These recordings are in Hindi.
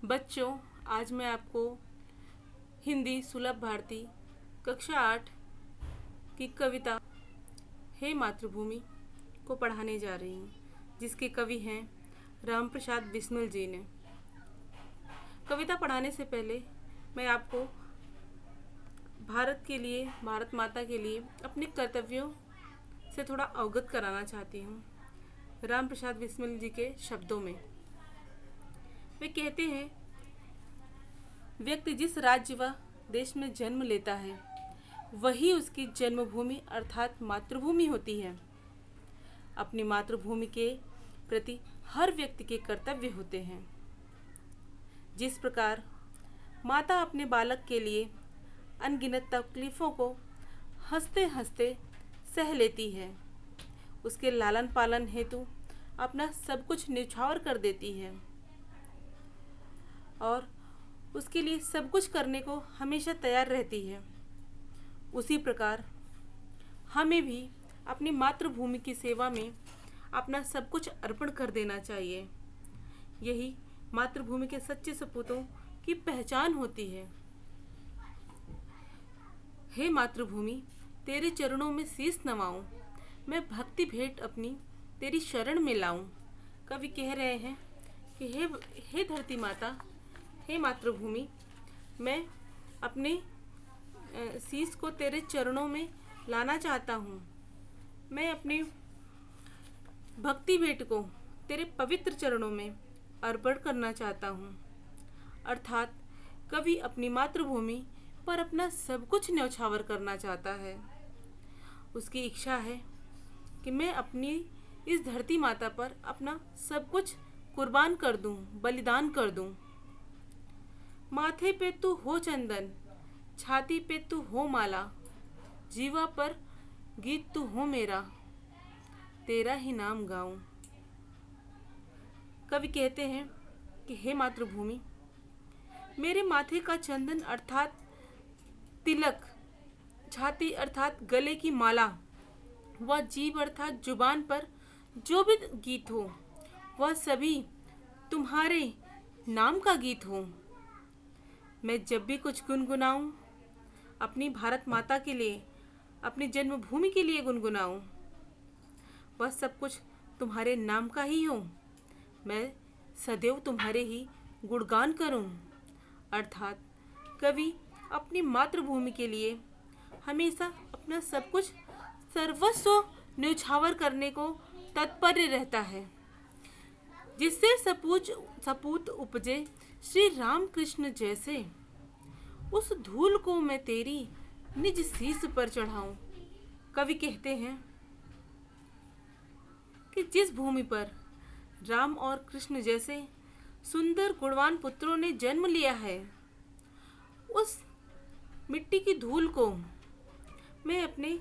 बच्चों, आज मैं आपको हिंदी सुलभ भारती कक्षा 8 की कविता हे मातृभूमि को पढ़ाने जा रही हूँ, जिसके कवि हैं राम प्रसाद बिस्मिल जी ने। कविता पढ़ाने से पहले मैं आपको भारत के लिए, भारत माता के लिए अपने कर्तव्यों से थोड़ा अवगत कराना चाहती हूँ। राम प्रसाद बिस्मिल जी के शब्दों में वे कहते हैं, व्यक्ति जिस राज्य व देश में जन्म लेता है वही उसकी जन्मभूमि अर्थात मातृभूमि होती है। अपनी मातृभूमि के प्रति हर व्यक्ति के कर्तव्य होते हैं। जिस प्रकार माता अपने बालक के लिए अनगिनत तकलीफ़ों को हंसते हंसते सह लेती है, उसके लालन पालन हेतु अपना सब कुछ न्यौछावर कर देती है और उसके लिए सब कुछ करने को हमेशा तैयार रहती है, उसी प्रकार हमें भी अपनी मातृभूमि की सेवा में अपना सब कुछ अर्पण कर देना चाहिए। यही मातृभूमि के सच्चे सपूतों की पहचान होती है। हे मातृभूमि, तेरे चरणों में शीस नवाऊं, मैं भक्ति भेंट अपनी तेरी शरण में लाऊं। कवि कह रहे हैं कि हे धरती माता, हे मातृभूमि, मैं अपने शीस को तेरे चरणों में लाना चाहता हूँ। मैं अपने भक्ति भेंट को तेरे पवित्र चरणों में अर्पण करना चाहता हूँ। अर्थात कवि अपनी मातृभूमि पर अपना सब कुछ न्यौछावर करना चाहता है। उसकी इच्छा है कि मैं अपनी इस धरती माता पर अपना सब कुछ कुर्बान कर दूं, बलिदान कर दूं। माथे पे तू हो चंदन, छाती पे तू हो माला, जीवा पर गीत तू हो मेरा, तेरा ही नाम गाऊं। कवि कहते हैं कि हे मातृभूमि, मेरे माथे का चंदन अर्थात तिलक, छाती अर्थात गले की माला, वह जीभ अर्थात जुबान पर जो भी गीत हो वह सभी तुम्हारे नाम का गीत हो। मैं जब भी कुछ गुनगुनाऊं अपनी भारत माता के लिए, अपनी जन्मभूमि के लिए गुनगुनाऊं, वह सब कुछ तुम्हारे नाम का ही हो। मैं सदैव तुम्हारे ही गुणगान करूं। अर्थात कवि अपनी मातृभूमि के लिए हमेशा अपना सब कुछ सर्वस्व न्यौछावर करने को तत्पर रहता है, जिससे सपूत उपजे श्री राम कृष्ण जैसे। उस धूल को मैं तेरी निज शीस पर चढ़ाऊं। कवि कहते हैं कि जिस भूमि पर राम और कृष्ण जैसे सुंदर गुणवान पुत्रों ने जन्म लिया है, उस मिट्टी की धूल को मैं अपने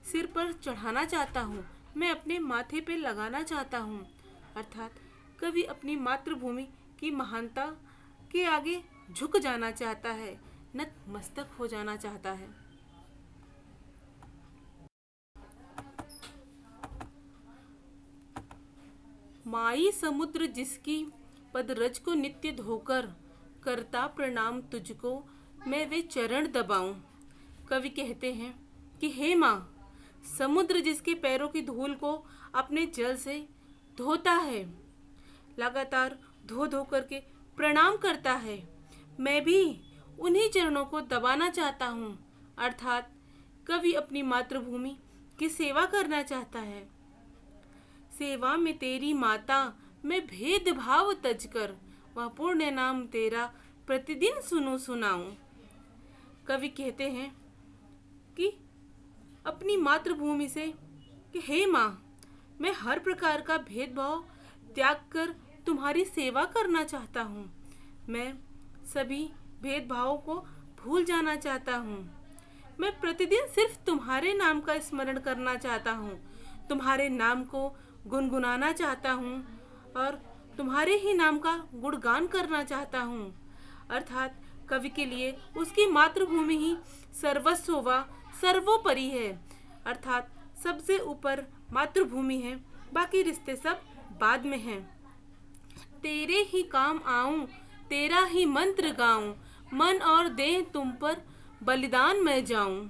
सिर पर चढ़ाना चाहता हूँ, मैं अपने माथे पे लगाना चाहता हूँ। अर्थात कवि अपनी मातृभूमि की महानता के आगे झुक जाना चाहता है, नतमस्तक हो जाना चाहता है। माई समुद्र जिसकी पदरज को नित्य धोकर, करता प्रणाम तुझको मैं वे चरण दबाऊं। कवि कहते हैं कि हे माँ, समुद्र जिसके पैरों की धूल को अपने जल से धोता है, लगातार धो धो करके प्रणाम करता है, मैं भी उन्हीं चरणों को दबाना चाहता हूँ। अर्थात कवि अपनी मातृभूमि की सेवा करना चाहता है। सेवा में तेरी माता मैं भेदभाव तज कर, वह पुण्य नाम तेरा प्रतिदिन सुनूं सुनाऊं। कवि कहते हैं कि अपनी मातृभूमि से कि हे माँ, मैं हर प्रकार का भेदभाव त्याग कर तुम्हारी सेवा करना चाहता हूँ। मैं सभी भेदभावों को भूल जाना चाहता हूँ। मैं प्रतिदिन सिर्फ तुम्हारे नाम का स्मरण करना चाहता हूँ, तुम्हारे नाम को गुनगुनाना चाहता हूँ और तुम्हारे ही नाम का गुणगान करना चाहता हूँ। अर्थात कवि के लिए उसकी मातृभूमि ही सर्वस्व व सर्वोपरि है। अर्थात सबसे ऊपर मातृभूमि है, बाकी रिश्ते सब बाद में हैं। तेरे ही काम आऊं, तेरा ही मंत्र गाऊं, मन और देह तुम पर बलिदान मैं जाऊं।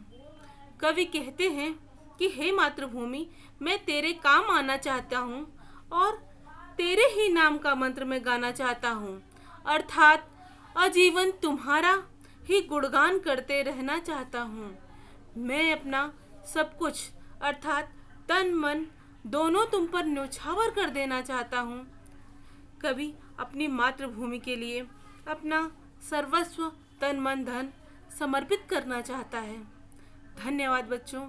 कवि कहते हैं कि हे मातृभूमि, मैं तेरे काम आना चाहता हूँ और तेरे ही नाम का मंत्र मैं गाना चाहता हूँ, अर्थात आजीवन तुम्हारा ही गुणगान करते रहना चाहता हूँ। मैं अपना सब कुछ अर्थात तन मन दोनों तुम पर न्योछावर कर देना चाहता हूँ। कवि अपनी मातृभूमि के लिए अपना सर्वस्व तन मन धन समर्पित करना चाहता है। धन्यवाद बच्चों।